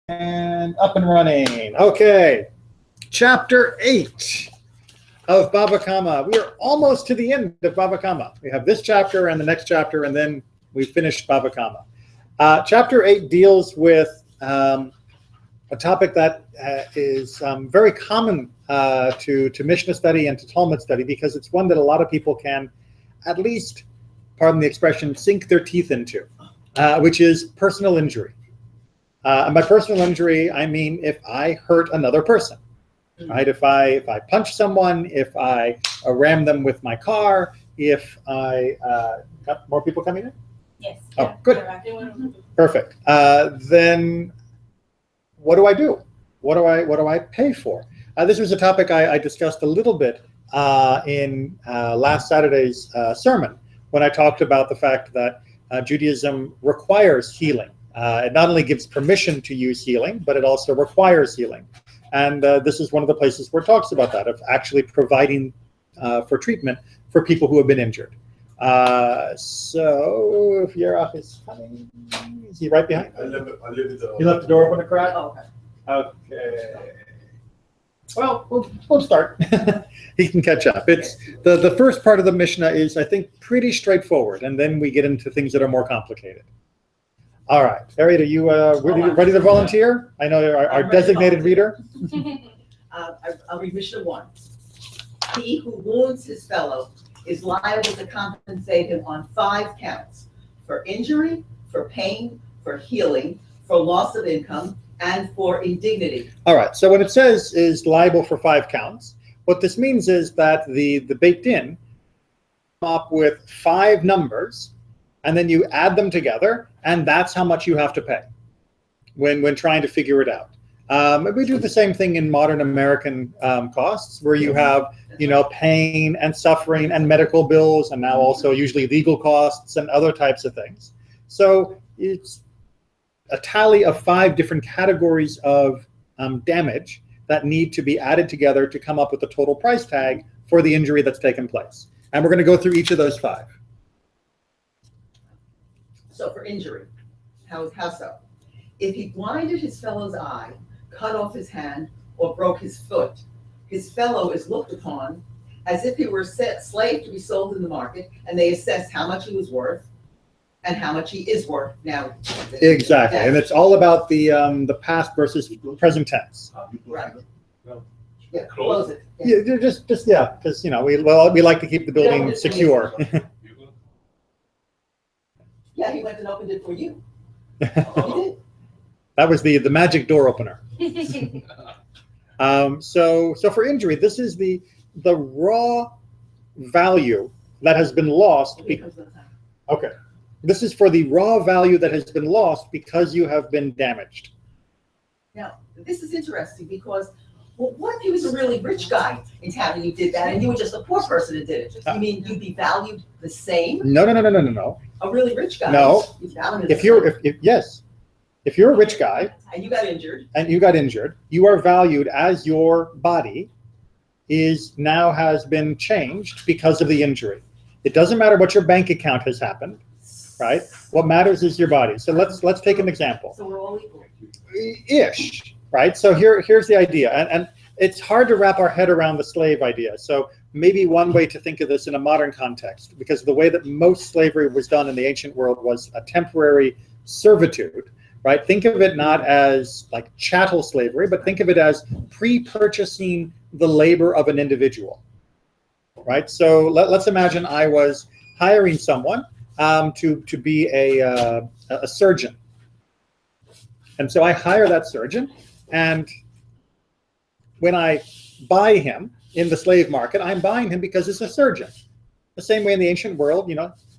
And up and running. Okay, chapter 8 of Bava Kamma. We are almost to the end of Bava Kamma. We have this chapter and the next chapter, and then we finished Bava Kamma. Chapter 8 deals with a topic that is very common to Mishnah study and to Talmud study, because it's one that a lot of people can, at least, pardon the expression, sink their teeth into, which is personal injury. And by personal injury, I mean if I hurt another person, right? If I punch someone, if I ram them with my car, if I got more people coming in? Yes. Oh, good. Perfect. Then what do I do? What do I pay for? This was a topic I discussed a little bit in last Saturday's sermon, when I talked about the fact that Judaism requires healing. It not only gives permission to use healing, but it also requires healing. And this is one of the places where it talks about that, of actually providing for treatment for people who have been injured. So if Yerach is coming, is he right behind? I left the door. You left the door open a crack? Oh, okay. Okay. Well, we'll start. He can catch up. It's the first part of the Mishnah is, I think, pretty straightforward, and then we get into things that are more complicated. All right, Harriet, are you ready to volunteer? I know our designated reader. I'll read Mishnah 1. He who wounds his fellow is liable to compensate him on 5 counts: for injury, for pain, for healing, for loss of income, and for indignity. All right, so when it says is liable for 5 counts, what this means is that the Beit Din come up with 5 numbers, and then you add them together, and that's how much you have to pay when trying to figure it out. We do the same thing in modern American costs, where you have, pain and suffering and medical bills, and now also usually legal costs and other types of things. So it's a tally of 5 different categories of damage that need to be added together to come up with the total price tag for the injury that's taken place. And we're going to go through each of those 5. So for injury, how so? If he blinded his fellow's eye, cut off his hand, or broke his foot, his fellow is looked upon as if he were a slave to be sold in the market, and they assess how much he was worth and how much he is worth now. Exactly, and it's all about the past versus present tense. Right. No. Yeah, close it. Yeah, just because we like to keep the building secure. Yeah, he went and opened it for you. He did. That was the magic door opener. So for injury, this is the raw value that has been lost. Okay, this is for the raw value that has been lost because you have been damaged. Now, this is interesting because, well, what if he was a really rich guy in town and you did that, and you were just a poor person and did it? You mean you'd be valued the same? No. A really rich guy? No. If you're a rich guy and you got injured, you are valued as your body has been changed because of the injury. It doesn't matter what your bank account has happened, right? What matters is your body. So let's take an example. So we're all equal. Ish, right? So here's the idea, and it's hard to wrap our head around the slave idea. So maybe one way to think of this in a modern context, because the way that most slavery was done in the ancient world was a temporary servitude, right? Think of it not as like chattel slavery, but think of it as pre-purchasing the labor of an individual, right? So let's imagine I was hiring someone to be a surgeon. And so I hire that surgeon, and when I buy him in the slave market, I'm buying him because he's a surgeon. The same way in the ancient world,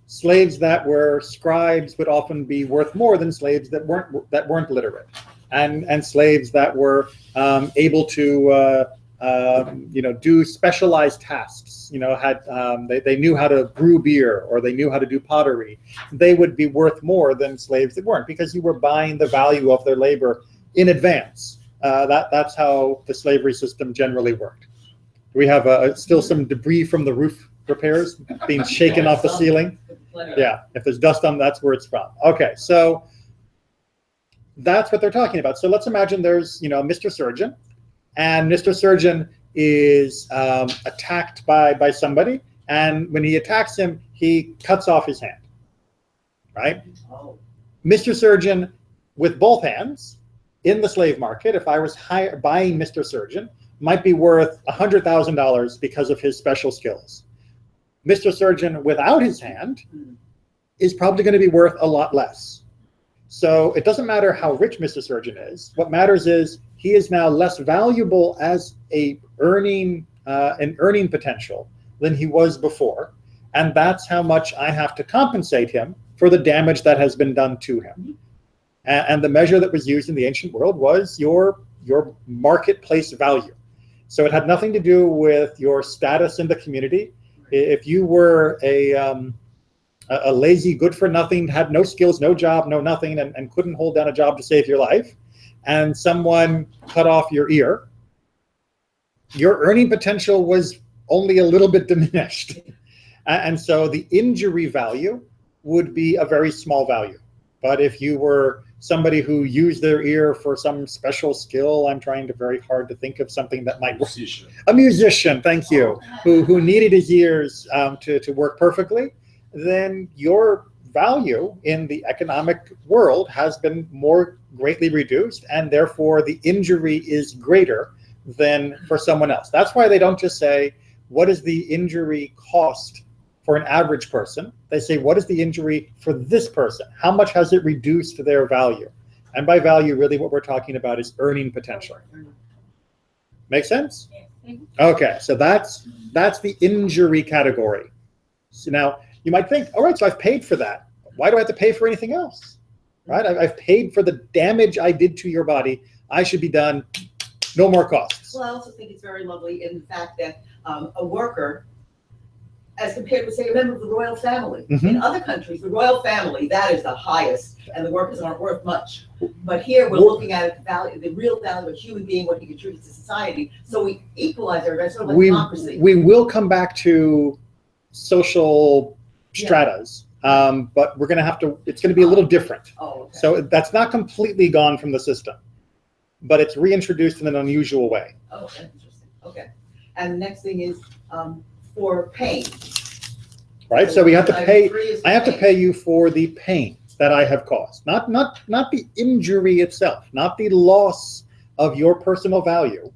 slaves that were scribes would often be worth more than slaves that weren't literate, and slaves that were able to do specialized tasks. They knew how to brew beer, or they knew how to do pottery. They would be worth more than slaves that weren't, because you were buying the value of their labor in advance. That's how the slavery system generally worked. We have still some debris from the roof repairs being shaken off the ceiling. Yeah, if there's dust on, that's where it's from. Okay, so That's what they're talking about. So let's imagine there's, Mr. Surgeon, and Mr. Surgeon is attacked by somebody, and when he attacks him, he cuts off his hand, right? Oh. Mr. Surgeon with both hands in the slave market, if I was buying Mr. Surgeon, might be worth $100,000 because of his special skills. Mr. Surgeon without his hand is probably going to be worth a lot less. So it doesn't matter how rich Mr. Surgeon is. What matters is he is now less valuable as an earning potential than he was before. And that's how much I have to compensate him for the damage that has been done to him. And the measure that was used in the ancient world was your marketplace value. So it had nothing to do with your status in the community. If you were a lazy, good-for-nothing, had no skills, no job, no nothing, and couldn't hold down a job to save your life, and someone cut off your ear, your earning potential was only a little bit diminished. And so the injury value would be a very small value. But if you were somebody who used their ear for some special skill, I'm trying very hard to think of something that might work. A musician, thank you, who needed his ears to work perfectly, then your value in the economic world has been more greatly reduced, and therefore the injury is greater than for someone else. That's why they don't just say, what is the injury cost for an average person? They say, what is the injury for this person? How much has it reduced their value? And by value, really what we're talking about is earning potential. Make sense? Okay, so that's the injury category. So now you might think, all right, so I've paid for that. Why do I have to pay for anything else? Right? I've paid for the damage I did to your body. I should be done. No more costs. Well, I also think it's very lovely in the fact that a worker, as compared with, say, a member of the royal family. In other countries, the royal family, that is the highest, and the workers aren't worth much. But here we're looking at the real value of a human being, what he contributes to society. So we equalize everybody, sort of like democracy. We will come back to social stratas, but we're going to have to, it's going to be a little different. Oh, okay. So that's not completely gone from the system, but it's reintroduced in an unusual way. Oh, that's interesting. Okay. And the next thing is for pain. Right, so we have to pay. I have to pay you for the pain that I have caused, not the injury itself, not the loss of your personal value,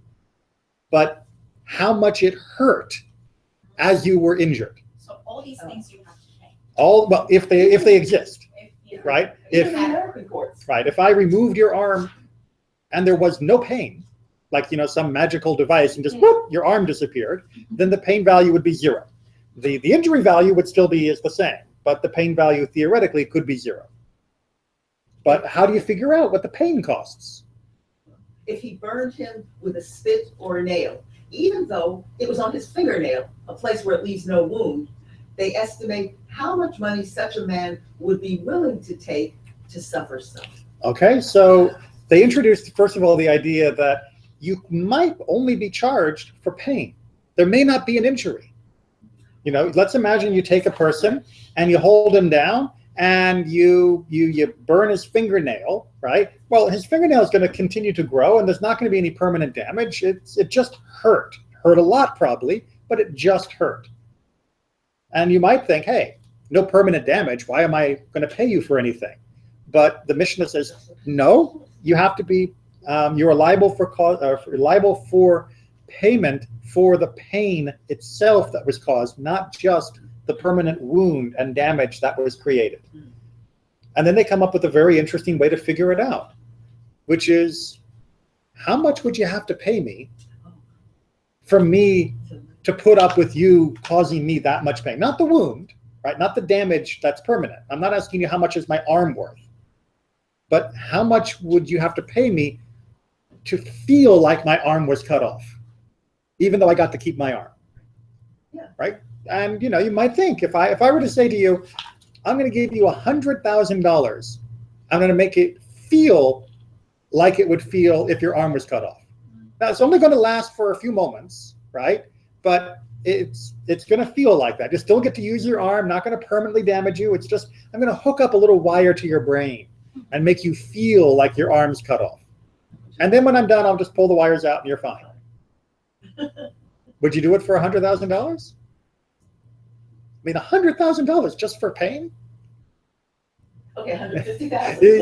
but how much it hurt as you were injured. So all these things you have to pay. Well, if they exist, right? Right. If I removed your arm and there was no pain, like some magical device, and just whoop, your arm disappeared, then the pain value would be 0. The injury value would still be the same, but the pain value theoretically could be 0. But how do you figure out what the pain costs? If he burned him with a spit or a nail, even though it was on his fingernail, a place where it leaves no wound, they estimate how much money such a man would be willing to take to suffer stuff. Okay, so they introduced, first of all, the idea that you might only be charged for pain. There may not be an injury. Let's imagine you take a person and you hold him down and you burn his fingernail, right? Well, his fingernail is going to continue to grow and there's not going to be any permanent damage. It just hurt a lot probably, but it just hurt. And you might think, hey, no permanent damage. Why am I going to pay you for anything? But the Mishnah says, no, you have to be, you're liable for payment for the pain itself that was caused, not just the permanent wound and damage that was created. And then they come up with a very interesting way to figure it out, which is, how much would you have to pay me for me to put up with you causing me that much pain? Not the wound, right? Not the damage that's permanent. I'm not asking you how much is my arm worth, but how much would you have to pay me to feel like my arm was cut off, even though I got to keep my arm? Yeah. Right? And you might think, if I were to say to you, I'm going to give you $100,000, I'm going to make it feel like it would feel if your arm was cut off. Now it's only going to last for a few moments, right? But it's going to feel like that. You still get to use your arm, not going to permanently damage you. It's just, I'm going to hook up a little wire to your brain and make you feel like your arm's cut off. And then when I'm done, I'll just pull the wires out and you're fine. Would you do it for $100,000? I mean, $100,000 just for pain? Okay, 150,000.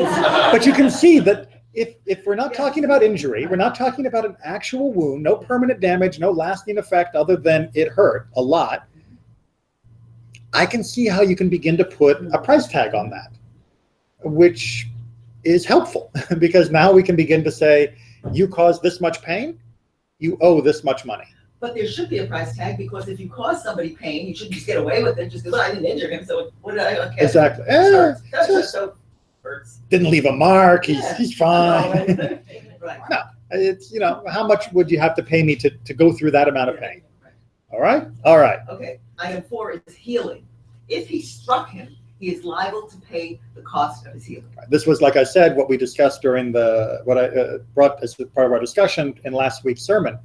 But you can see that if we're not talking about injury, we're not talking about an actual wound, no permanent damage, no lasting effect other than it hurt a lot, I can see how you can begin to put a price tag on that, which is helpful because now we can begin to say, you caused this much pain, you owe this much money. But there should be a price tag, because if you cause somebody pain, you shouldn't just get away with it just because I didn't injure him. So what did I? Okay. Exactly. Hurts. That's just so hurts. Didn't leave a mark. Yeah. He's fine. Right. No, it's, how much would you have to pay me to go through that amount of pain? All right. All right. Okay. Item 4 is healing. If he struck him, he is liable to pay the cost of his healing. This was, like I said, what we discussed during what I brought as part of our discussion in last week's sermon,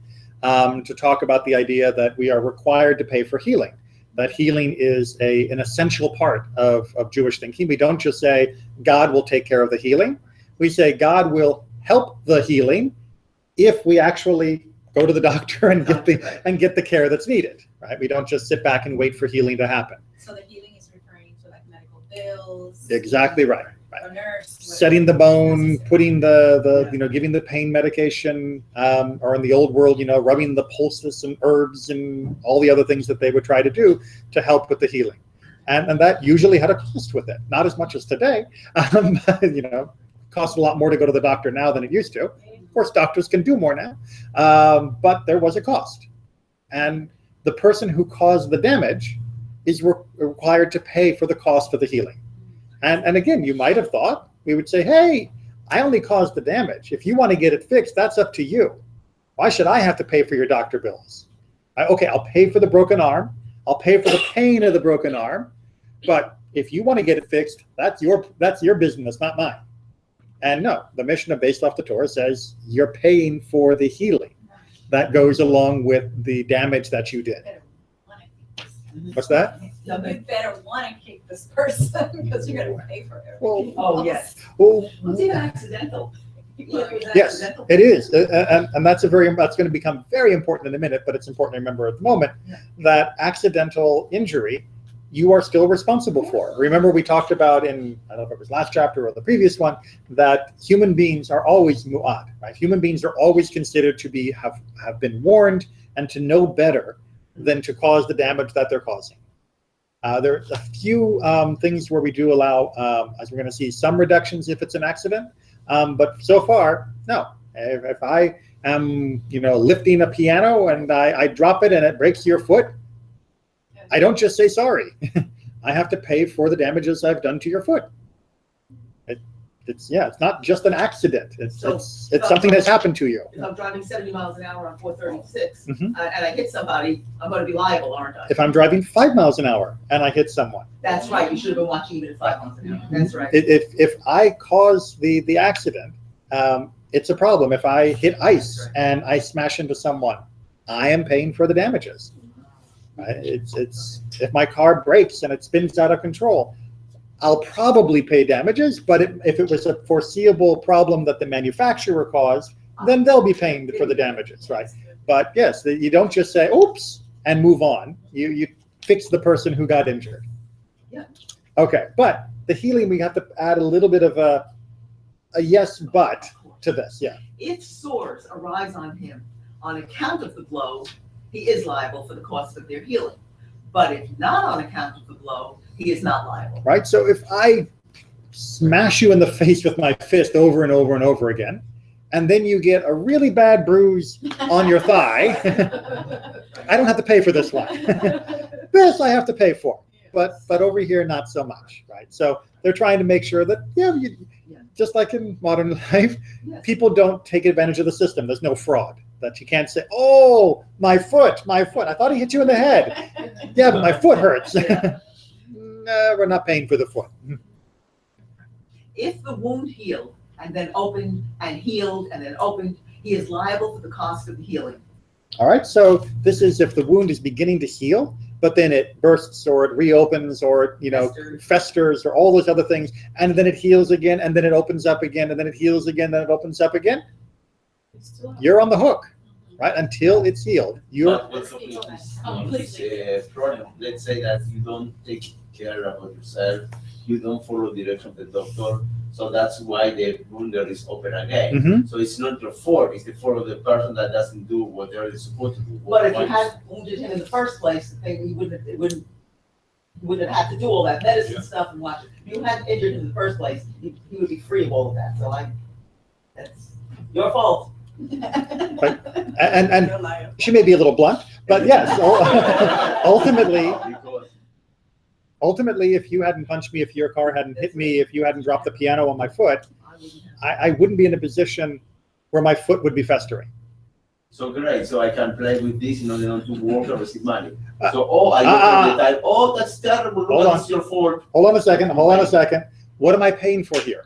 to talk about the idea that we are required to pay for healing. That healing is an essential part of Jewish thinking. We don't just say God will take care of the healing. We say God will help the healing if we actually go to the doctor and get the care that's needed. Right? We don't just sit back and wait for healing to happen. So the healing is referring to like medical bills. Exactly right. A nurse. Setting the bone, putting giving the pain medication, or in the old world, rubbing the poultice and herbs and all the other things that they would try to do to help with the healing. And that usually had a cost with it. Not as much as today. Costs a lot more to go to the doctor now than it used to. Of course, doctors can do more now. But there was a cost. And the person who caused the damage is required to pay for the cost of the healing. And again, you might have thought, we would say, hey, I only caused the damage. If you want to get it fixed, that's up to you. Why should I have to pay for your doctor bills? Okay, I'll pay for the broken arm. I'll pay for the pain of the broken arm. But if you want to get it fixed, that's your business, not mine. And no, the Mishnah based off the Torah says you're paying for the healing that goes along with the damage that you did. What's that? You better want to keep this person because you're going to pay for it. Well, Oh, yes. well, It's even accidental. yes, it is, and that's going to become very important in a minute. But it's important to remember at the moment that accidental injury, you are still responsible for. Remember, we talked about I don't know if it was last chapter or the previous one, that human beings are always mu'ad, right? Human beings are always considered to have been warned and to know better than to cause the damage that they're causing. There's a few things where we do allow, as we're going to see, some reductions if it's an accident. But so far, no. If I am, lifting a piano and I drop it and it breaks your foot, I don't just say sorry. I have to pay for the damages I've done to your foot. It's not just an accident. It's something that's happened to you. If I'm driving 70 miles an hour on 436 and I hit somebody, I'm going to be liable, aren't I? If I'm driving 5 miles an hour and I hit someone. That's right. You should have been watching even at 5 miles an hour. That's right. If I cause the accident, it's a problem. If I hit ice and I smash into someone, I am paying for the damages. Right? It's if my car breaks and it spins out of control, I'll probably pay damages, but if it was a foreseeable problem that the manufacturer caused, then they'll be paying for the damages, right? But yes, you don't just say, oops, and move on. You fix the person who got injured. Yeah. Okay, but the healing, we have to add a little bit of a yes, but to this, yeah. If sores arise on him on account of the blow, he is liable for the cost of their healing. But if not on account of the blow, he is not liable. Right? So if I smash you in the face with my fist over and over and over again, and then you get a really bad bruise on your thigh, I don't have to pay for this one. This I have to pay for. But over here, not so much, right? So they're trying to make sure that, just like in modern life, people don't take advantage of the system. There's no fraud. That you can't say, oh, my foot. I thought he hit you in the head. Yeah, but my foot hurts. No, we're not paying for the foot. If the wound healed and then opened and healed and then opened, he is liable for the cost of the healing. All right, so this is if the wound is beginning to heal but then it bursts or it reopens or, festers or all those other things, and then it heals again, and then it opens up again, and then it heals again, then it opens up again, you're on the hook, right? Until it's healed. But also this problem. Let's say that you don't take care about yourself, you don't follow the direction of the doctor, so that's why the wound is open again. So it's not your fault, it's the fault of the person that doesn't do what they're supposed to do. But if you had wounded him in the first place, then you wouldn't have had to do all that medicine stuff and watch it. If you hadn't injured him in the first place, he would be free of all of that. So that's your fault. And she may be a little blunt, but yes, ultimately, if you hadn't punched me, if your car hadn't hit me, if you hadn't dropped the piano on my foot, I wouldn't be in a position where my foot would be festering. So great, so I can play with this in order not to work or receive money. So I look at the time, that's terrible, that's your fault. Hold on a second. What am I paying for here?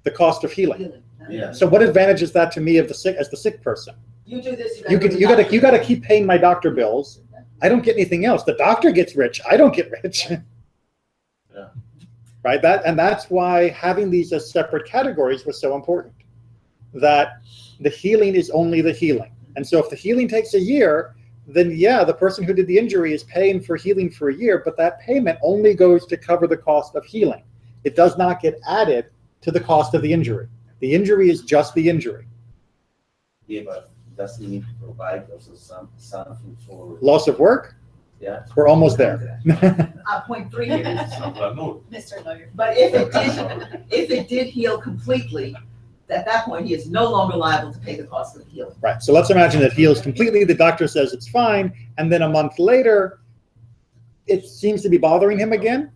The cost of healing. Yeah. So what advantage is that to me as the sick person? You do this, you got to keep paying my doctor bills. I don't get anything else. The doctor gets rich. I don't get rich. Yeah. Right. That's why having these as separate categories was so important. That the healing is only the healing. And so if the healing takes a year, then the person who did the injury is paying for healing for a year, but that payment only goes to cover the cost of healing. It does not get added to the cost of the injury. The injury is just the injury. Yeah, but doesn't need to provide also something for loss of work? Yeah. We're almost there. 0.3 years. Mr. Lawyer. But if it did heal completely, at that point he is no longer liable to pay the cost of the healing. Right. So let's imagine it heals completely. The doctor says it's fine, and then a month later, it seems to be bothering him again.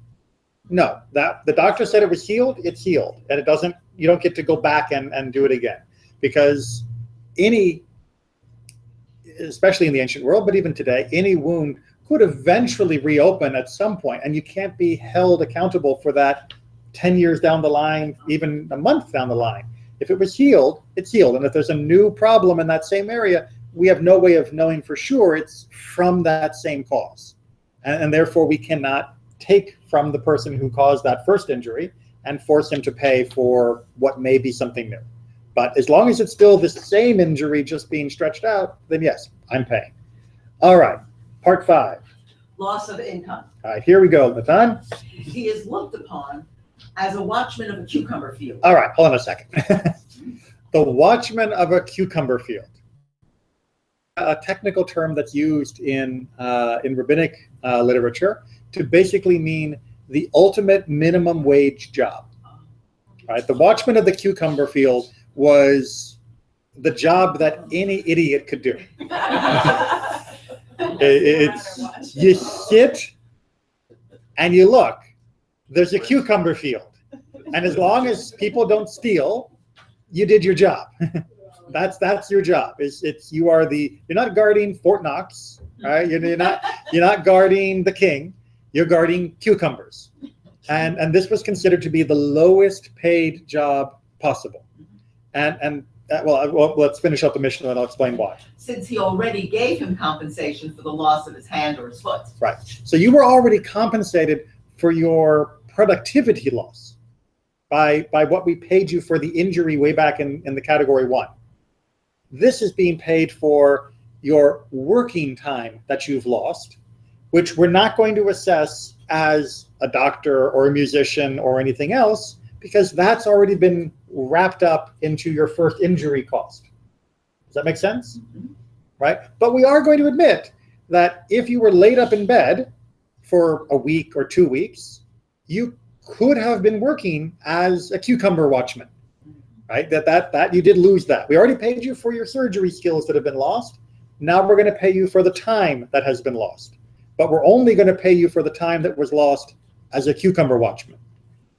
No, that the doctor said it was healed. It's healed, and it doesn't. You don't get to go back and do it again, because especially in the ancient world, but even today, any wound could eventually reopen at some point, and you can't be held accountable for that 10 years down the line, even a month down the line. If it was healed, it's healed. And if there's a new problem in that same area, we have no way of knowing for sure it's from that same cause. And therefore, we cannot take from the person who caused that first injury and force him to pay for what may be something new. But as long as it's still the same injury just being stretched out, then yes, I'm paying. All right, part 5. Loss of income. All right, here we go, Natan. He is looked upon as a watchman of a cucumber field. All right, hold on a second. The watchman of a cucumber field. A technical term that's used in rabbinic literature to basically mean the ultimate minimum wage job. Right? The watchman of the cucumber field was the job that any idiot could do. You sit and you look. There's a cucumber field, and as long as people don't steal, you did your job. That's your job. You're not guarding Fort Knox, right? You're not guarding the king. You're guarding cucumbers, and this was considered to be the lowest paid job possible. Well, let's finish up the Mishnah and I'll explain why. Since he already gave him compensation for the loss of his hand or his foot. Right. So you were already compensated for your productivity loss by what we paid you for the injury way back in the category 1. This is being paid for your working time that you've lost, which we're not going to assess as a doctor or a musician or anything else, because that's already been wrapped up into your first injury cost. Does that make sense? Mm-hmm. Right? But we are going to admit that if you were laid up in bed for a week or 2 weeks, you could have been working as a cucumber watchman, right? That you did lose that. We already paid you for your surgery skills that have been lost. Now we're going to pay you for the time that has been lost. But we're only going to pay you for the time that was lost as a cucumber watchman,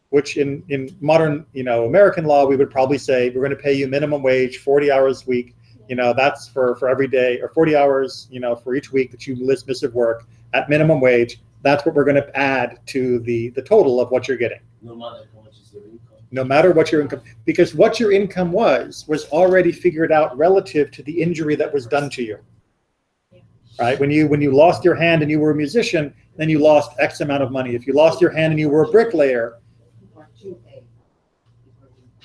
which in modern, American law, we would probably say we're going to pay you minimum wage, 40 hours a week. That's for every day, or 40 hours, for each week that you miss of work at minimum wage. That's what we're going to add to the total of what you're getting. No matter how much is your income. No matter what your income, because what your income was already figured out relative to the injury that was done to you. right? When you lost your hand and you were a musician, then you lost X amount of money. If you lost your hand and you were a bricklayer,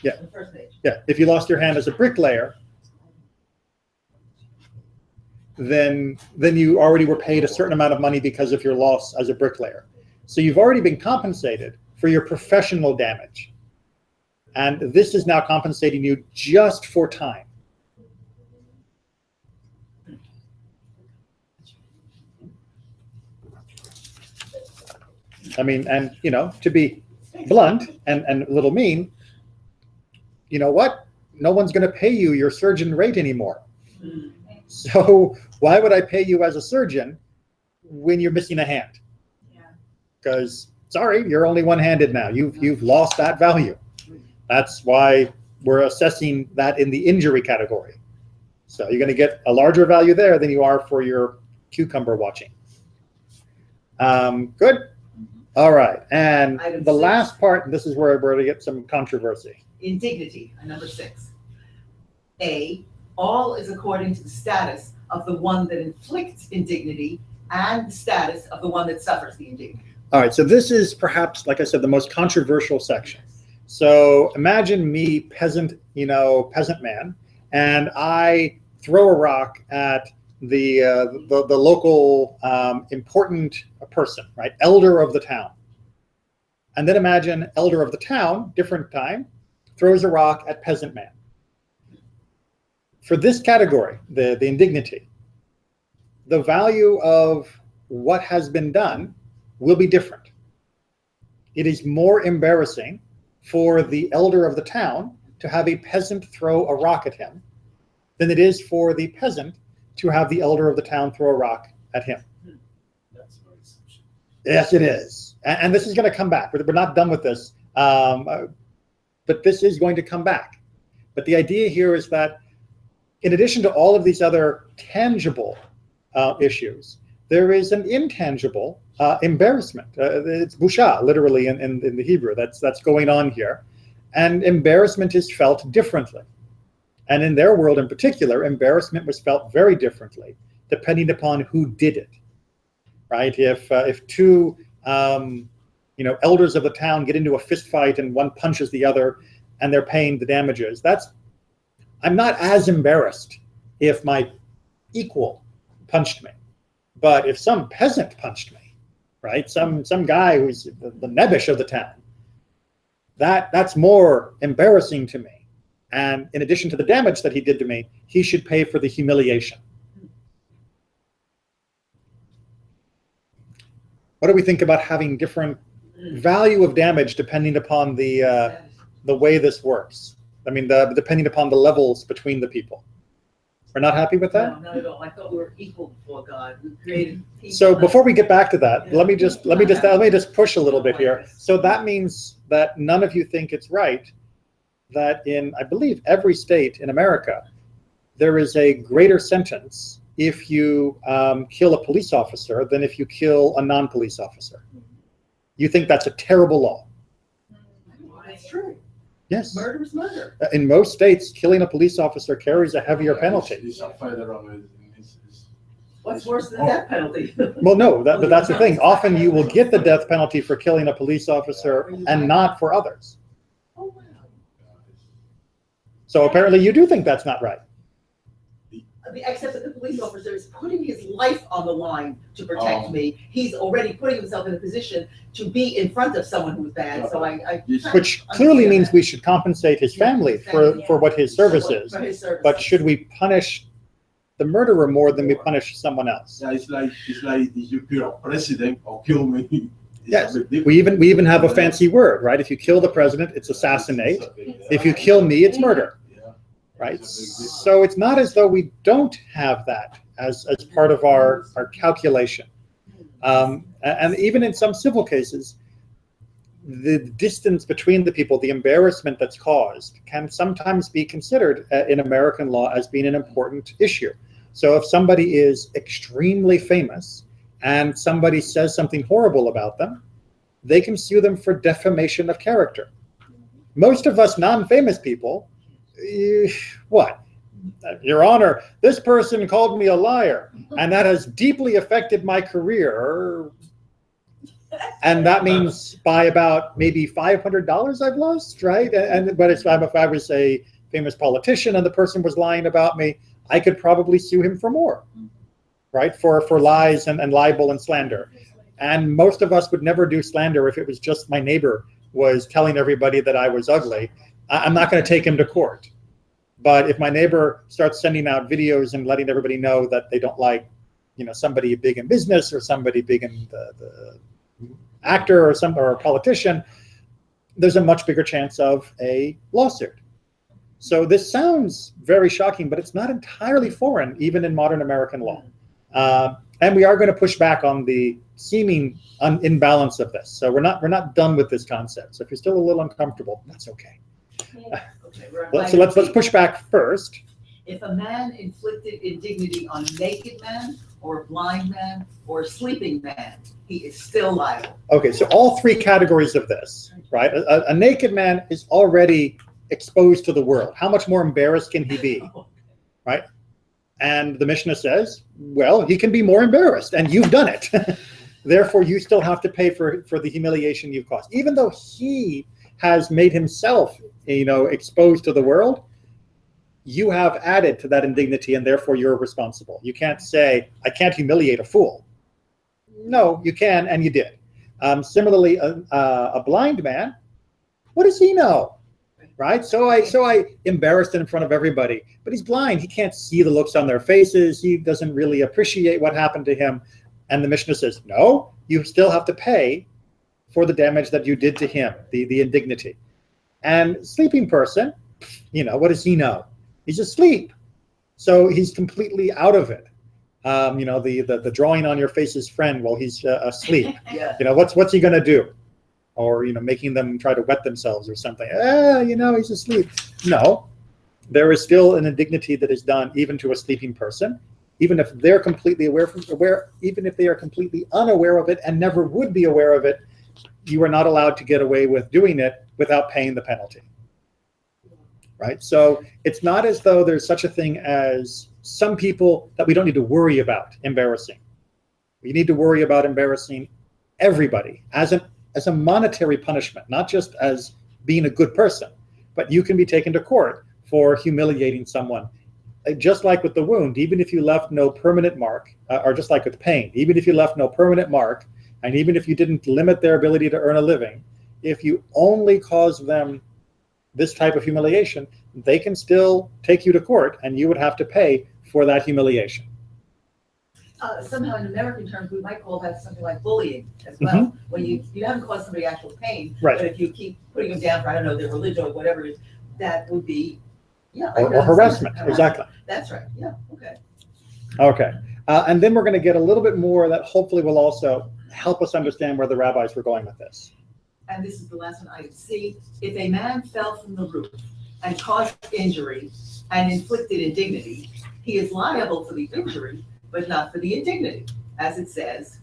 yeah, if you lost your hand as a bricklayer, then you already were paid a certain amount of money because of your loss as a bricklayer. So you've already been compensated for your professional damage. And this is now compensating you just for time. I mean, and to be blunt and a little mean, you know what? No one's going to pay you your surgeon rate anymore. So why would I pay you as a surgeon when you're missing a hand? Because sorry, you're only one-handed now. You've lost that value. That's why we're assessing that in the injury category. So you're going to get a larger value there than you are for your cucumber watching. Good. All right. And Item the 6. last part, and this is where we're going to get some controversy. Indignity, number 6. A, all is according to the status of the one that inflicts indignity and the status of the one that suffers the indignity. All right. So this is perhaps, like I said, the most controversial section. So imagine me, peasant man, and I throw a rock at the local important person, right? Elder of the town. And then imagine elder of the town, different time, throws a rock at peasant man. For this category, the indignity, the value of what has been done will be different. It is more embarrassing for the elder of the town to have a peasant throw a rock at him than it is for the peasant to have the elder of the town throw a rock at him. That's very essential. Yes, it is. And this is going to come back. We're not done with this, but this is going to come back. But the idea here is that in addition to all of these other tangible issues, there is an intangible embarrassment. It's busha, literally in the Hebrew. That's going on here. And embarrassment is felt differently. And in their world in particular, embarrassment was felt very differently, depending upon who did it. Right? If two elders of the town get into a fist fight and one punches the other and they're paying the damages, I'm not as embarrassed if my equal punched me. But if some peasant punched me, right? Some guy who's the nebbish of the town, that's more embarrassing to me. And in addition to the damage that he did to me, he should pay for the humiliation. What do we think about having different value of damage depending upon the way this works? I mean, depending upon the levels between the people. We're not happy with that? No, not at all. I thought we were equal before God. We created people. So before we get back to that, let me just push a little bit here. So that means that none of you think it's right that in, I believe, every state in America, there is a greater sentence if you kill a police officer than if you kill a non-police officer. You think that's a terrible law? That's true. Yes. Murder is murder. In most states, killing a police officer carries a heavier penalty. What's worse than that penalty? Well, no, but that's the thing. Often you will get the death penalty for killing a police officer and not for others. Oh, wow. So apparently you do think that's not right. Except that the police officer is putting his life on the line to protect me. He's already putting himself in a position to be in front of someone who's bad. So I Which clearly means we should compensate his family for what his service is. But should we punish the murderer more than we punish someone else? Yeah, it's like if you kill a president or kill me. Yes, we even have a fancy word, right? If you kill the president, it's assassinate. If you kill me, it's murder. Right? So it's not as though we don't have that as part of our calculation. And even in some civil cases, the distance between the people, the embarrassment that's caused, can sometimes be considered in American law as being an important issue. So if somebody is extremely famous and somebody says something horrible about them, they can sue them for defamation of character. Most of us non-famous people, what? Your Honor, this person called me a liar, and that has deeply affected my career. And that means by about maybe $500 I've lost, right? But if I was a famous politician and the person was lying about me, I could probably sue him for more, right? For lies and libel and slander. And most of us would never do slander if it was just my neighbor was telling everybody that I was ugly. I'm not going to take him to court. But if my neighbor starts sending out videos and letting everybody know that they don't like, somebody big in business or somebody big in the actor or a politician, there's a much bigger chance of a lawsuit. So this sounds very shocking, but it's not entirely foreign, even in modern American law. And we are going to push back on the seeming imbalance of this. So we're not done with this concept. So if you're still a little uncomfortable, that's okay. So let's push back first. If a man inflicted indignity on a naked man or a blind man or a sleeping man, he is still liable. Okay, so all three categories of this, right? A naked man is already exposed to the world. How much more embarrassed can he be, right? And the Mishnah says, well, he can be more embarrassed, and you've done it. Therefore, you still have to pay for the humiliation you've caused. Even though he has made himself, exposed to the world, you have added to that indignity, and therefore you're responsible. You can't say, I can't humiliate a fool. No, you can, and you did. Similarly, a blind man, what does he know? Right? So I embarrassed him in front of everybody, but he's blind. He can't see the looks on their faces. He doesn't really appreciate what happened to him. And the Mishnah says, no, you still have to pay for the damage that you did to him, the indignity. And sleeping person, what does he know? He's asleep. So he's completely out of it. The drawing on your face's friend while he's asleep. Yeah. What's he going to do? Or making them try to wet themselves or something. He's asleep. No, there is still an indignity that is done even to a sleeping person, even if they're completely even if they are completely unaware of it and never would be aware of it. You are not allowed to get away with doing it without paying the penalty. Right? So it's not as though there's such a thing as some people that we don't need to worry about embarrassing. We need to worry about embarrassing everybody as a monetary punishment, not just as being a good person, but you can be taken to court for humiliating someone. Just like with the wound, even if you left no permanent mark, or just like with pain, even if you left no permanent mark, and even if you didn't limit their ability to earn a living, if you only cause them this type of humiliation, they can still take you to court and you would have to pay for that humiliation. Somehow in American terms, we might call that something like bullying as well. When you haven't caused somebody actual pain, right. But if you keep putting them down for, I don't know, their religion or whatever it is, that would be, or harassment, exactly. That's right, yeah, okay. Okay, and then we're going to get a little bit more that hopefully will also help us understand where the rabbis were going with this. And this is the last one, item C. If a man fell from the roof and caused injury and inflicted indignity, he is liable for the injury, but not for the indignity, as it says.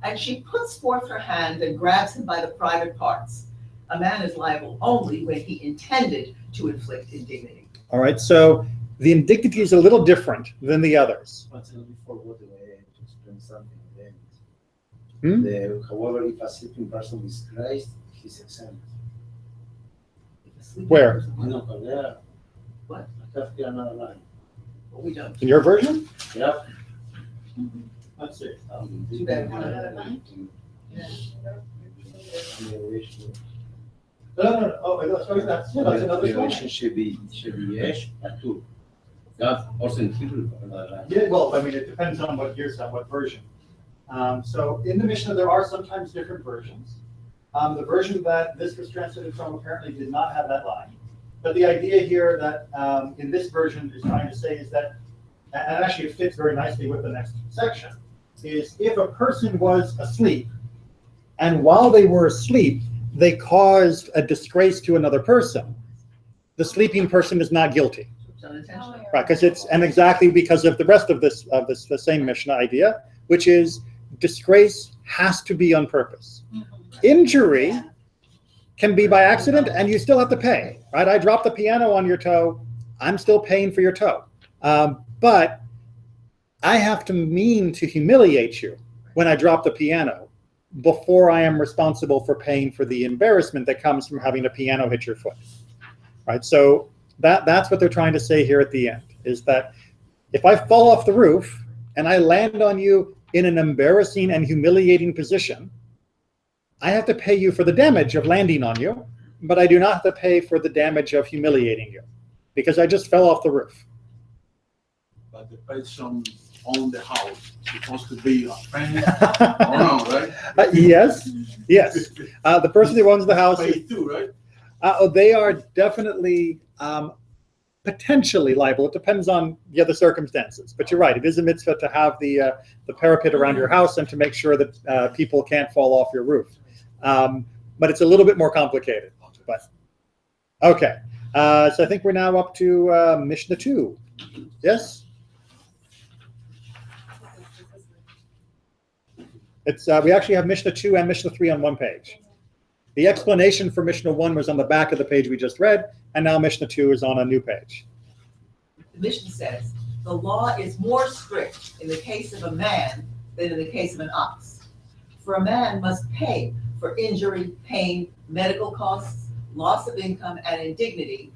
And she puts forth her hand and grabs him by the private parts. A man is liable only when he intended to inflict indignity. All right, so the indignity is a little different than the others. But before what the way to explain something then. However, if a sleeping person is Christ, he's exempt. Where? What? I have here another line. Well, we don't. In your version? Yep. Let's see. Too bad. No. Oh, that's another The line. should be Yesh and two. That also in Hebrew, another line. Yeah, well, I mean, it depends on what version. So in the Mishnah, there are sometimes different versions. The version that this was translated from apparently did not have that line. But the idea here that in this version is trying to say is that, and actually it fits very nicely with the next section, is if a person was asleep, and while they were asleep, they caused a disgrace to another person, the sleeping person is not guilty. Right, because exactly because of the rest of the same Mishnah idea, which is disgrace has to be on purpose. Injury can be by accident and you still have to pay, right? I dropped the piano on your toe, I'm still paying for your toe. But I have to mean to humiliate you when I drop the piano before I am responsible for paying for the embarrassment that comes from having a piano hit your foot. Right? So that's what they're trying to say here at the end, is that if I fall off the roof and I land on you in an embarrassing and humiliating position, I have to pay you for the damage of landing on you, but I do not have to pay for the damage of humiliating you because I just fell off the roof. But the person on the house supposed to be a friend around, right? Yes. The person who owns the house, Pay too, right? They are definitely potentially liable. It depends on the other circumstances. But you're right. It is a mitzvah to have the parapet around your house and to make sure that people can't fall off your roof. But it's a little bit more complicated. But okay. So I think we're now up to Mishnah 2. Yes? We actually have Mishnah 2 and Mishnah 3 on one page. The explanation for Mishnah 1 was on the back of the page we just read, and now Mishnah 2 is on a new page. The Mishnah says, the law is more strict in the case of a man than in the case of an ox. For a man must pay for injury, pain, medical costs, loss of income, and indignity,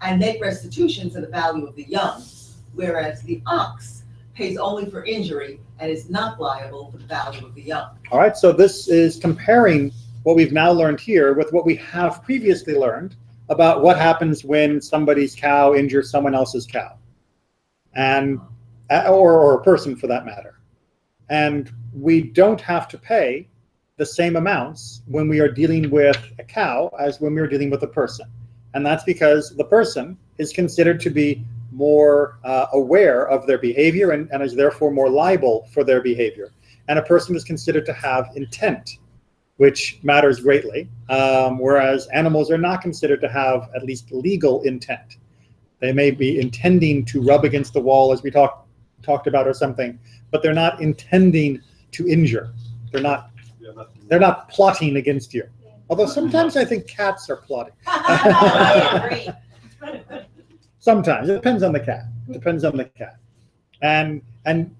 and make restitution for the value of the young, whereas the ox pays only for injury and is not liable for the value of the young. All right, so this is comparing what we've now learned here with what we have previously learned about what happens when somebody's cow injures someone else's cow, and or a person for that matter. And we don't have to pay the same amounts when we are dealing with a cow as when we're dealing with a person. And that's because the person is considered to be more aware of their behavior and is therefore more liable for their behavior. And a person is considered to have intent, which matters greatly, whereas animals are not considered to have at least legal intent. They may be intending to rub against the wall, as we talked about, or something, but they're not intending to injure. They're not plotting against you. Although sometimes I think cats are plotting. Sometimes it depends on the cat. And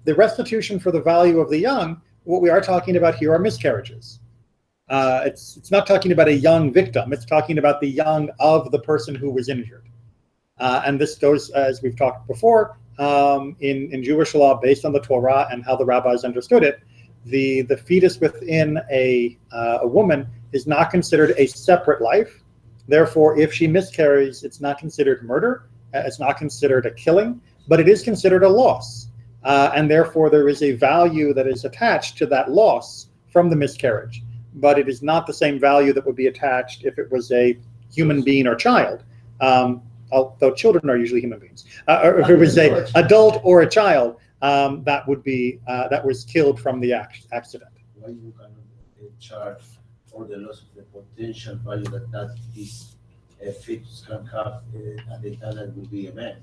the restitution for the value of the young, what we are talking about here are miscarriages. It's not talking about a young victim. It's talking about the young of the person who was injured. And this goes, as we've talked before, in Jewish law, based on the Torah and how the rabbis understood it, the fetus within a woman is not considered a separate life. Therefore, if she miscarries, it's not considered murder. It's not considered a killing, but it is considered a loss. And therefore, there is a value that is attached to that loss from the miscarriage. But it is not the same value that would be attached if it was a human being or child, although children are usually human beings. Or if it was an adult or a child, that was killed from the accident. Why you cannot charge for the loss of the potential value that this fetus can have at the time that will be a man?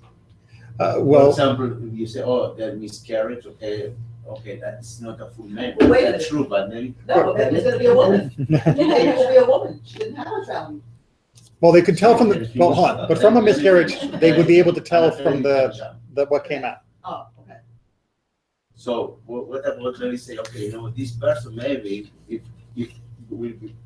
For example, if you say, "Oh, that miscarriage," okay, that's not a full man. Well, wait a That's minute. true, but maybe. No, it's going to be a woman. It's going to be a woman. She didn't have a child. Well, they could tell from but from a miscarriage, they would be able to tell from the what came out. Oh, okay. So what about when we say, okay, this person maybe if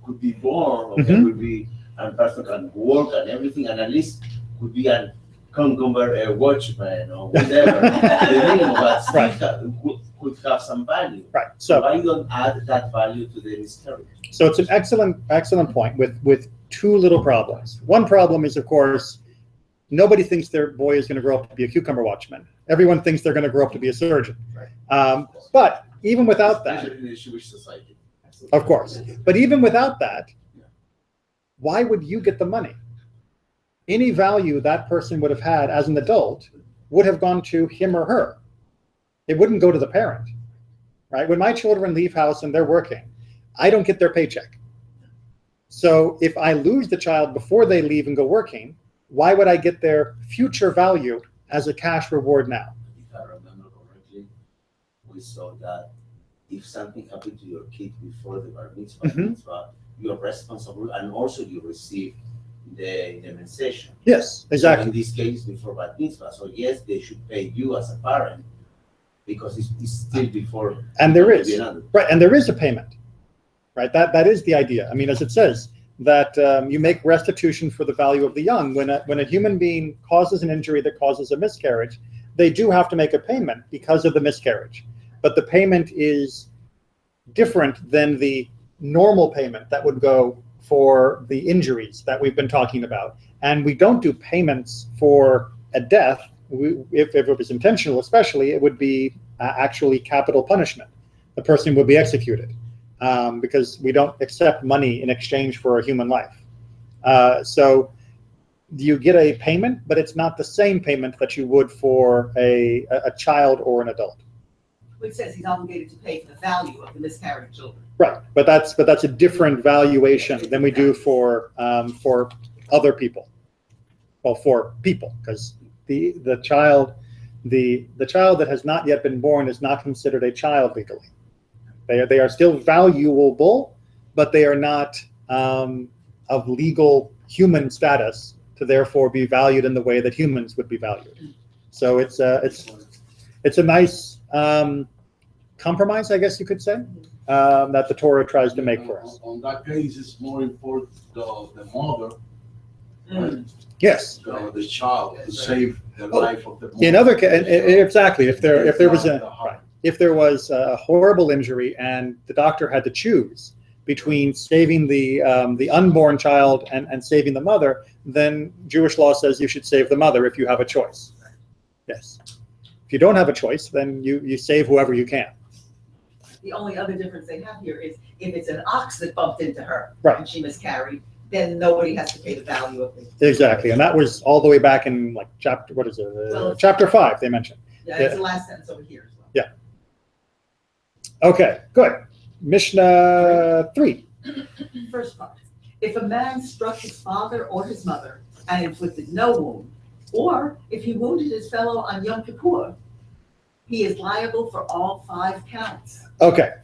could be born, okay, will be, and person can work and everything, and at least could be an conqueror, a watchman or whatever. But still could have some value. Right. So why don't add that value to the miscarriage? So it's an excellent point with two little problems. One problem is, of course, nobody thinks their boy is going to grow up to be a cucumber watchman. Everyone thinks they're going to grow up to be a surgeon. Right. But even without that, especially in the Jewish society. of course, but even without that, why would you get the money? Any value that person would have had as an adult would have gone to him or her. It wouldn't go to the parent, right? When my children leave house and they're working, I don't get their paycheck. So if I lose the child before they leave and go working, why would I get their future value as a cash reward now? If I remember correctly, we saw that if something happened to your kid before the bar mitzvah, you're responsible, and also you receive the indemnization. Yes, So exactly. in this case, before bat mitzvah. So yes, they should pay you as a parent because it's still before. And there you is, be an adult. right, and there is a payment, right? That is the idea. I mean, as it says, that you make restitution for the value of the young. When a human being causes an injury that causes a miscarriage, they do have to make a payment because of the miscarriage. But the payment is different than the normal payment that would go for the injuries that we've been talking about. And we don't do payments for a death. If it was intentional, especially, it would be actually capital punishment. The person would be executed because we don't accept money in exchange for a human life. So you get a payment, but it's not the same payment that you would for a child or an adult. Which says he's obligated to pay for the value of the miscarried children. Right, but that's a different valuation than we do for other people. Well, for people, because the child that has not yet been born is not considered a child legally. They are still valuable, but they are not of legal human status to therefore be valued in the way that humans would be valued. So it's a nice compromise, I guess you could say, that the Torah tries to make for us. On that case, it's more important the mother, right? Yes. The child to save the life of the mother. In other cases, exactly. If there was a horrible injury and the doctor had to choose between saving the unborn child and saving the mother, then Jewish law says you should save the mother if you have a choice. Yes. If you don't have a choice, then you save whoever you can. The only other difference they have here is if it's an ox that bumped into her Right. and she miscarried, then nobody has to pay the value of it. Exactly, and that was all the way back in like chapter, what is it? Chapter 5 they mentioned. Yeah, it's the last sentence over here as well. Yeah. Okay, good. Mishnah 3. First part. If a man struck his father or his mother and inflicted no wound, or if he wounded his fellow on Yom Kippur, he is liable for all 5 counts. Okay.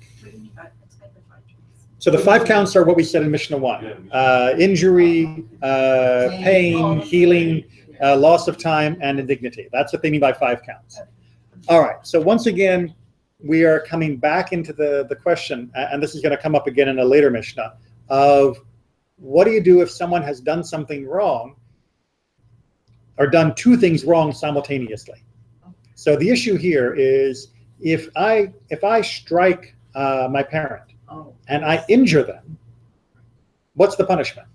So the 5 counts are what we said in Mishnah 1. Injury, pain, healing, loss of time, and indignity. That's what they mean by 5 counts. All right, so once again, we are coming back into the question, and this is going to come up again in a later Mishnah, of what do you do if someone has done something wrong or done 2 things wrong simultaneously? So the issue here is if I strike my parent and I injure them, what's the punishment?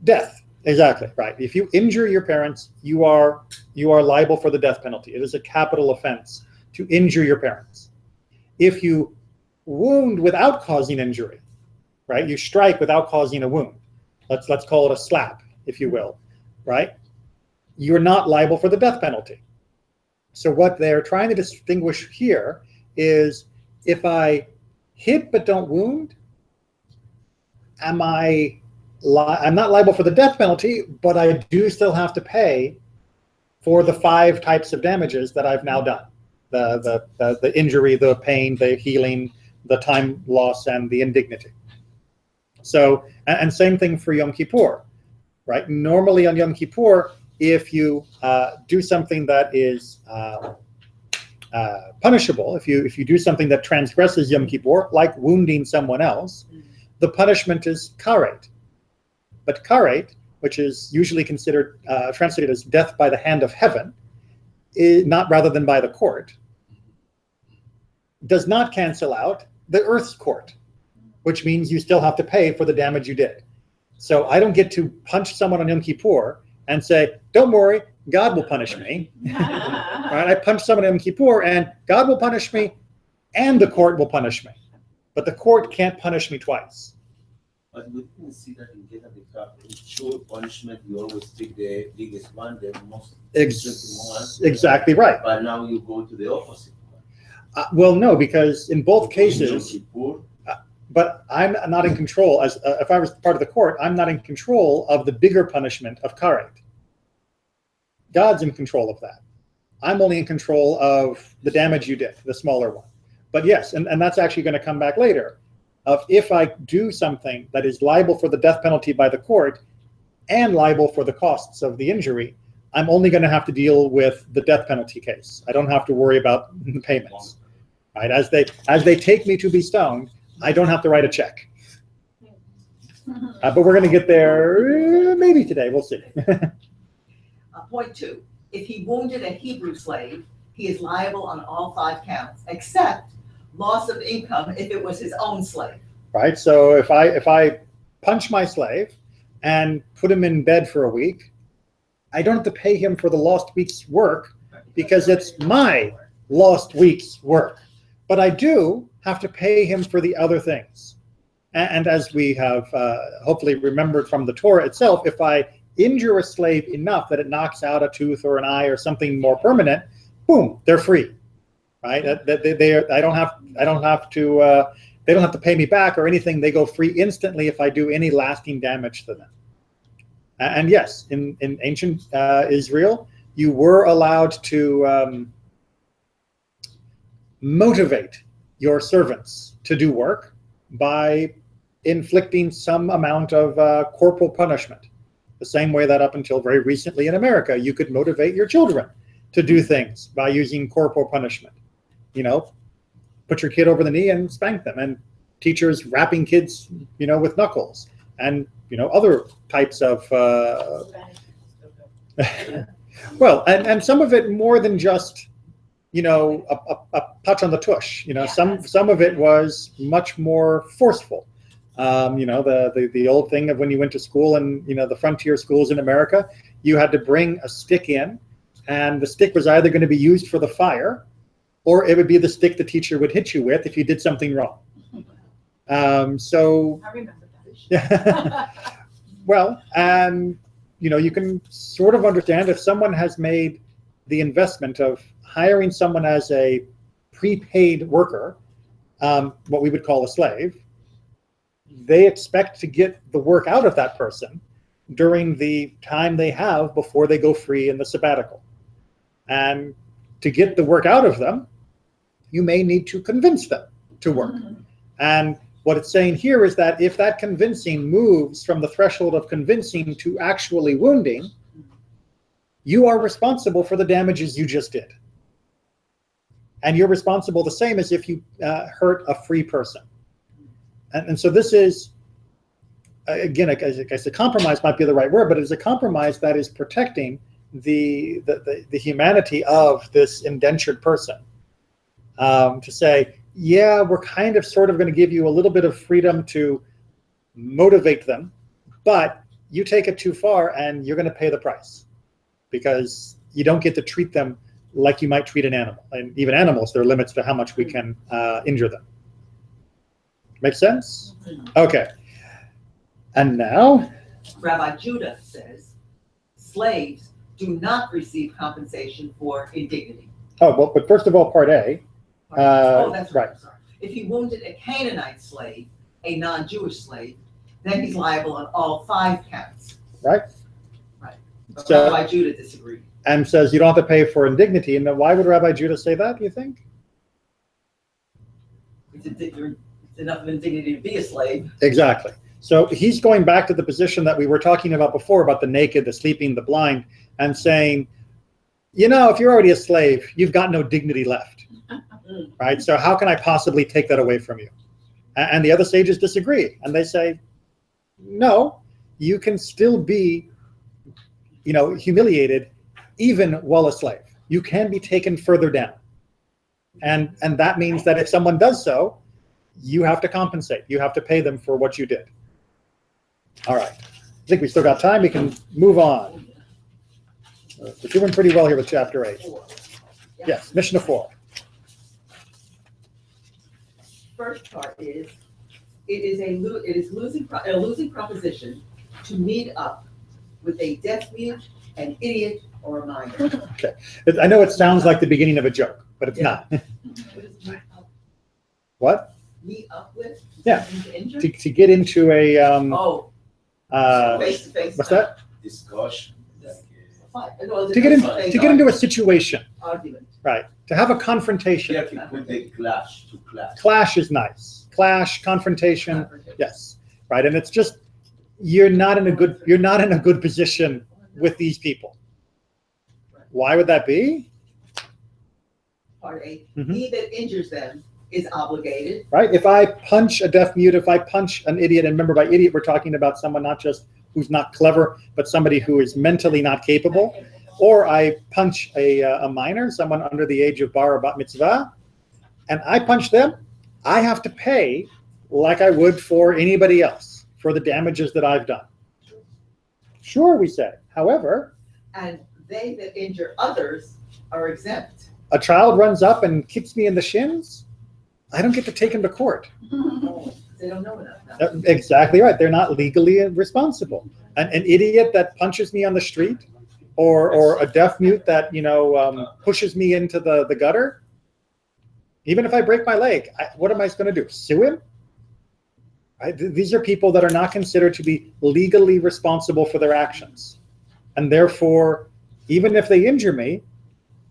Death. Exactly, right. If you injure your parents, you are liable for the death penalty. It is a capital offense to injure your parents. If you wound without causing injury, right? You strike without causing a wound. Let's call it a slap, if you will, right? You're not liable for the death penalty. So what they're trying to distinguish here is if I hit but don't wound, I'm not liable for the death penalty, but I do still have to pay for the 5 types of damages that I've now done. The injury, the pain, the healing, the time loss, and the indignity. So, and same thing for Yom Kippur, right? Normally on Yom Kippur, if you do something that is punishable, if you do something that transgresses Yom Kippur, like wounding someone else, the punishment is karet. But karet, which is usually considered translated as death by the hand of heaven, not rather than by the court, does not cancel out the earth's court, which means you still have to pay for the damage you did. So I don't get to punch someone on Yom Kippur and say, don't worry, God will punish me. Right? I punch someone on Yom Kippur and God will punish me and the court will punish me. But the court can't punish me twice. But we didn't see that in Get the Cup. In sure punishment, you always pick the biggest one, the most one. Exactly right. But now you go to the opposite one. Well, no, because in both cases, but I'm not in control. As if I was part of the court, I'm not in control of the bigger punishment of karet. God's in control of that. I'm only in control of the damage you did, the smaller one. But yes, and that's actually going to come back later. Of if I do something that is liable for the death penalty by the court, and liable for the costs of the injury, I'm only going to have to deal with the death penalty case. I don't have to worry about the payments. Right? As they take me to be stoned, I don't have to write a check. But we're going to get there maybe today. We'll see. Point 2. If he wounded a Hebrew slave, he is liable on all 5 counts, except loss of income if it was his own slave. Right. So if I punch my slave and put him in bed for a week, I don't have to pay him for the lost week's work because it's my lost week's work. But I do have to pay him for the other things. And as we have hopefully remembered from the Torah itself, if I injure a slave enough that it knocks out a tooth or an eye or something more permanent, boom, they're free, right? They don't have to pay me back or anything. They go free instantly if I do any lasting damage to them. And yes, in ancient Israel, you were allowed to motivate your servants to do work by inflicting some amount of corporal punishment. The same way that up until very recently in America, you could motivate your children to do things by using corporal punishment. You know, put your kid over the knee and spank them, and teachers rapping kids, you know, with knuckles, and you know, other types of well, and some of it more than just, you know, a touch on the tush. You know, some of it was much more forceful. You know, the old thing of when you went to school and, you know, the frontier schools in America, you had to bring a stick in, and the stick was either going to be used for the fire, or it would be the stick the teacher would hit you with if you did something wrong. So I remember that. well, and you know, you can sort of understand if someone has made the investment of hiring someone as a prepaid worker, what we would call a slave. They expect to get the work out of that person during the time they have before they go free in the sabbatical. And to get the work out of them, you may need to convince them to work. And what it's saying here is that if that convincing moves from the threshold of convincing to actually wounding, you are responsible for the damages you just did. And you're responsible the same as if you hurt a free person. And so this is, again, I guess a compromise might be the right word, but it's a compromise that is protecting the humanity of this indentured person. To say, yeah, we're kind of sort of going to give you a little bit of freedom to motivate them, but you take it too far and you're going to pay the price, because you don't get to treat them like you might treat an animal. And even animals, there are limits to how much we can injure them. Make sense? Okay. And now? Rabbi Judah says, slaves do not receive compensation for indignity. Oh, well, but first of all, part A. That's right. Right. Sorry. If he wounded a Canaanite slave, a non-Jewish slave, then he's liable on all 5 counts. Right? Right. But So, Rabbi Judah disagreed. and says you don't have to pay for indignity. And then why would Rabbi Judah say that, do you think? It's enough of indignity to be a slave. Exactly. So he's going back to the position that we were talking about before, about the naked, the sleeping, the blind, and saying, you know, if you're already a slave, you've got no dignity left. Right? So how can I possibly take that away from you? And the other sages disagree. And they say, no, you can still be, you know, humiliated even while a slave. You can be taken further down. And that means that if someone does so, you have to compensate. You have to pay them for what you did. All right. I think we still got time. We can move on. We're doing pretty well here with chapter 8. Yes, Mishnah 4. First part is, it is a losing proposition to meet up with a deaf mute, an idiot, or a minor. Okay. I know it sounds like the beginning of a joke, but it's not. What? Meet up with? Yeah. To injure? To get into a Face to face. what's that? Discussion. To get into a situation, Argument. right? To have a confrontation. Here you put the clash to clash. Clash is nice. Clash, confrontation, yes, right. And it's just, you're not in a good position with these people. Why would that be? Part A, Mhm. he that injures them is obligated. Right? If I punch a deaf mute, if I punch an idiot, and remember by idiot, we're talking about someone not just who's not clever, but somebody who is mentally not capable, or I punch a minor, someone under the age of bar or bat mitzvah, and I punch them, I have to pay like I would for anybody else for the damages that I've done. Sure, we say. However, And they that injure others are exempt. a child runs up and kicks me in the shins, I don't get to take him to court. They don't know enough now. Exactly right. They're not legally responsible. An idiot that punches me on the street, or a deaf mute that pushes me into the gutter, even if I break my leg, what am I going to do? Sue him? Right? These are people that are not considered to be legally responsible for their actions, and therefore, even if they injure me,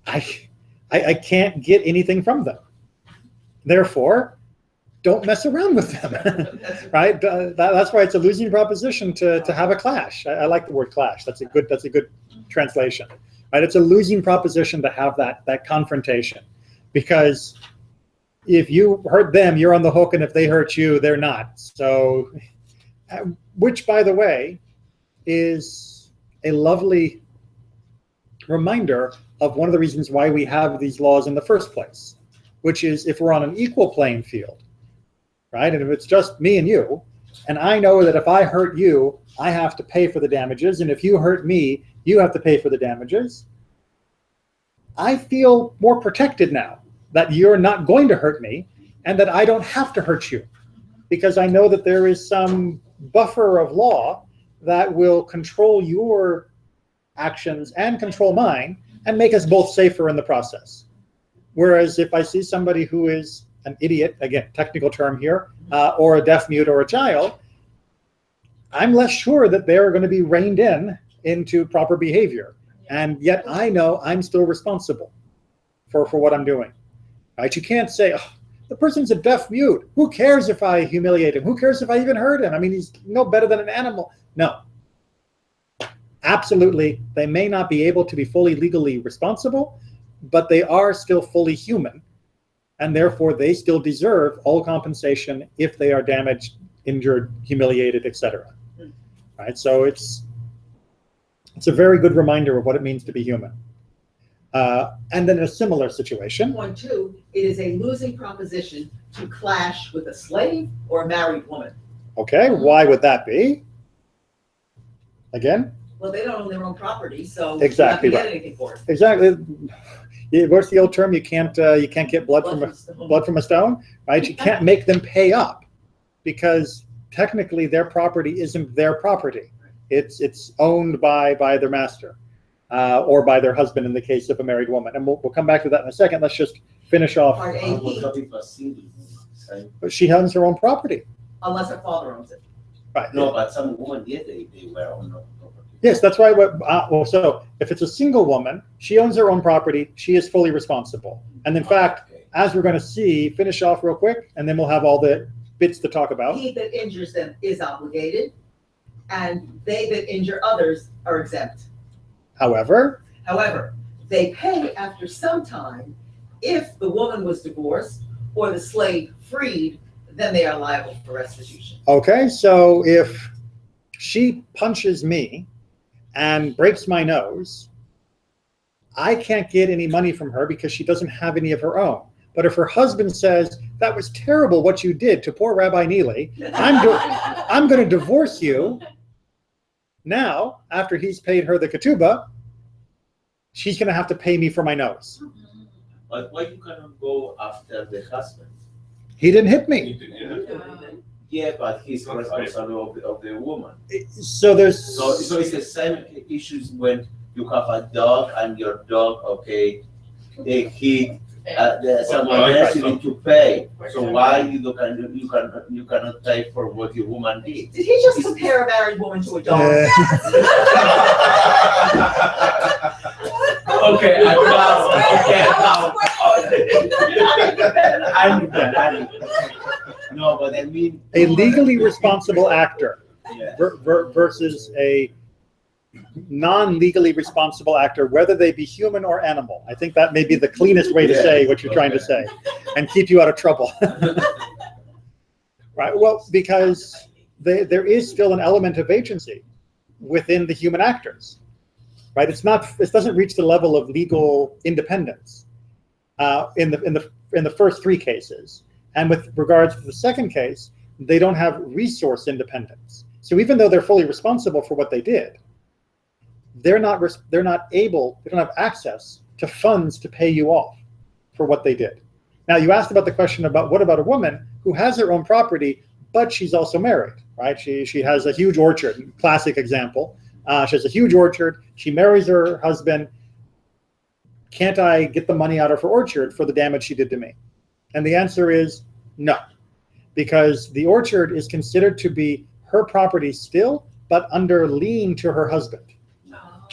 I can't get anything from them. Therefore, don't mess around with them, right? That's why it's a losing proposition to have a clash. I like the word clash. That's a good translation, right? It's a losing proposition to have that confrontation, because if you hurt them, you're on the hook, and if they hurt you, they're not. So, which, by the way, is a lovely reminder of one of the reasons why we have these laws in the first place, which is if we're on an equal playing field, right? And if it's just me and you, and I know that if I hurt you, I have to pay for the damages, and if you hurt me, you have to pay for the damages, I feel more protected now that you're not going to hurt me and that I don't have to hurt you, because I know that there is some buffer of law that will control your actions and control mine and make us both safer in the process. Whereas if I see somebody who is an idiot, again, technical term here, or a deaf mute or a child, I'm less sure that they're going to be reined into proper behavior. And yet I know I'm still responsible for what I'm doing. Right? You can't say, oh, the person's a deaf mute. Who cares if I humiliate him? Who cares if I even hurt him? I mean, he's no better than an animal. No. Absolutely, they may not be able to be fully legally responsible, but they are still fully human, and therefore they still deserve all compensation if they are damaged, injured, humiliated, etc. Right? So it's a very good reminder of what it means to be human. And then in a similar situation. Point two, it is a losing proposition to clash with a slave or a married woman. Okay, why would that be? Again? Well, they don't own their own property, so Exactly you have to right. get anything for it. Exactly. What's the old term? You can't get blood from a stone, right? You can't make them pay up, because technically their property isn't their property. It's owned by their master, or by their husband in the case of a married woman. And we'll come back to that in a second. Let's just finish off. Part A, But she owns her own property. unless her father owns it. Right. No, but some women, yes, they were on the property. Yes, that's why. So if it's a single woman, she owns her own property. She is fully responsible. And in fact, Okay. as we're going to see, finish off real quick, and then we'll have all the bits to talk about. He that injures them is obligated, and they that injure others are exempt. However, they pay after some time. If the woman was divorced or the slave freed, then they are liable for restitution. okay, so if she punches me and breaks my nose, I can't get any money from her because she doesn't have any of her own. But if her husband says, that was terrible what you did to poor Rabbi Neely, I'm going to divorce you. Now, after he's paid her the ketubah, she's going to have to pay me for my nose. But why you cannot go after the husband? He didn't hit me. Yeah, but he's responsible of the woman. So there's... So it's the same issues when you have a dog and your dog, okay, they hit someone else, you need to pay. So why you cannot pay for what your woman did? Did he just compare a married woman to a dog? Okay, I understand. No, but I mean, a legally responsible actor versus a non-legally responsible actor, whether they be human or animal. I think that may be the cleanest way to say what you're trying to say and keep you out of trouble. Right? Well, because there is still an element of agency within the human actors. Right? It doesn't reach the level of legal independence in the first three cases. And with regards to the second case, they don't have resource independence. So even though they're fully responsible for what they did, they don't have access to funds to pay you off for what they did. Now, you asked about the question about what about a woman who has her own property, but she's also married, right? She has a huge orchard, classic example. She has a huge orchard. She marries her husband. Can't I get the money out of her orchard for the damage she did to me? And the answer is no, because the orchard is considered to be her property still, but under lien to her husband.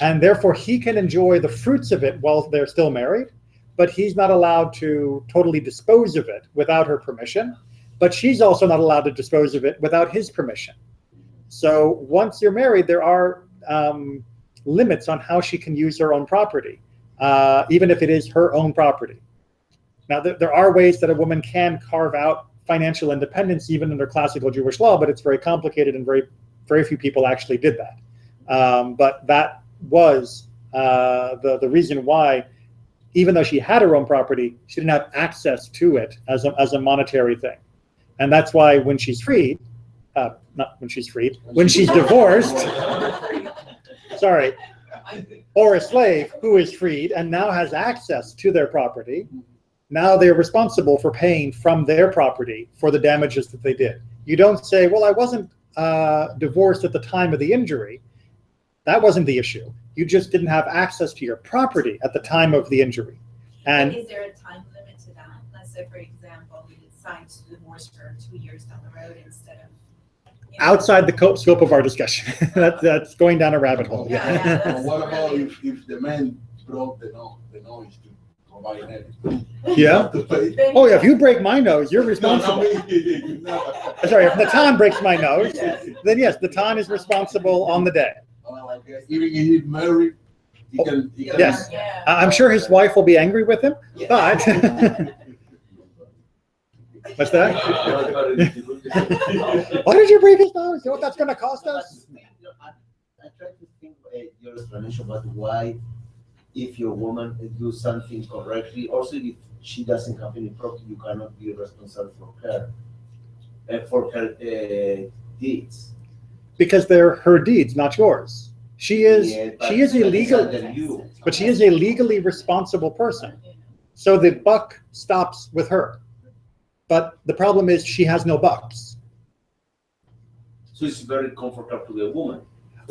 And therefore, he can enjoy the fruits of it while they're still married, but he's not allowed to totally dispose of it without her permission. But she's also not allowed to dispose of it without his permission. So once you're married, there are limits on how she can use her own property, even if it is her own property. Now, there are ways that a woman can carve out financial independence, even under classical Jewish law, but it's very complicated and very few people actually did that. But that was the reason why, even though she had her own property, she didn't have access to it as a monetary thing. And that's why when she's freed, when she's divorced, sorry, or a slave who is freed and now has access to their property, now they're responsible for paying from their property for the damages that they did. You don't say, well, I wasn't divorced at the time of the injury. That wasn't the issue. You just didn't have access to your property at the time of the injury. And is there a time limit to that? Let's say, for example, we decide to divorce her 2 years down the road instead of outside the scope of our discussion. That's going down a rabbit hole. Yeah. What about if the man broke the nose to provide everything? Yeah. Oh yeah, if you break my nose, you're responsible. No. Sorry, if Natan breaks my nose, then yes, Natan is responsible on the day. Okay. Even if he's married, he can. Yes. Yeah. I'm sure his wife will be angry with him, but what's that? Why did you break his nose? You know what that's going to cost us? I try to think your explanation about why, if your woman do something correctly, also if she doesn't have any property, you cannot be responsible for her deeds. Because they're her deeds, not yours. She is illegal, but she is a legally responsible person. So the buck stops with her. But the problem is she has no bucks. So it's very comfortable to the woman.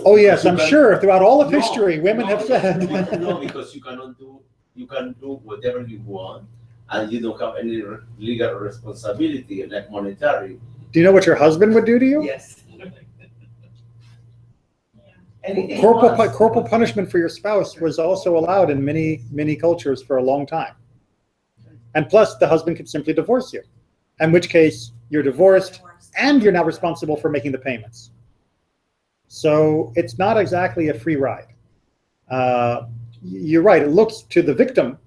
Oh yes, I'm sure throughout all of history, women have said. No, because you can do whatever you want, and you don't have any legal responsibility, like monetary. Do you know what your husband would do to you? Yes. Corporal punishment for your spouse was also allowed in many cultures for a long time. And plus, the husband could simply divorce you, in which case you're divorced and you're now responsible for making the payments. So it's not exactly a free ride. You're right. It looks to the victim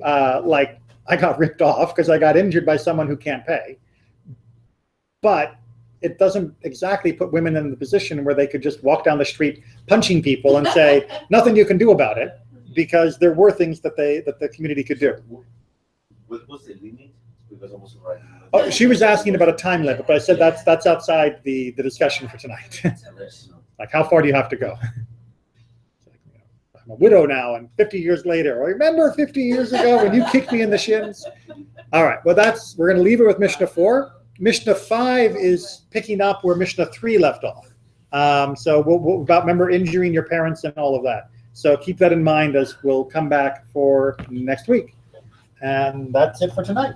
like I got ripped off because I got injured by someone who can't pay. But it doesn't exactly put women in the position where they could just walk down the street punching people and say, nothing you can do about it, because there were things that the community could do. What was the limit? Because I was right. Oh, she was asking about a time limit, but I said that's outside the discussion for tonight. Like, how far do you have to go? I'm a widow now, and 50 years later, remember 50 years ago when you kicked me in the shins? All right, well, we're going to leave it with Mishnah 4. Mishnah 5 is picking up where Mishnah 3 left off. So we'll remember injuring your parents and all of that. So keep that in mind as we'll come back for next week. And that's it for tonight.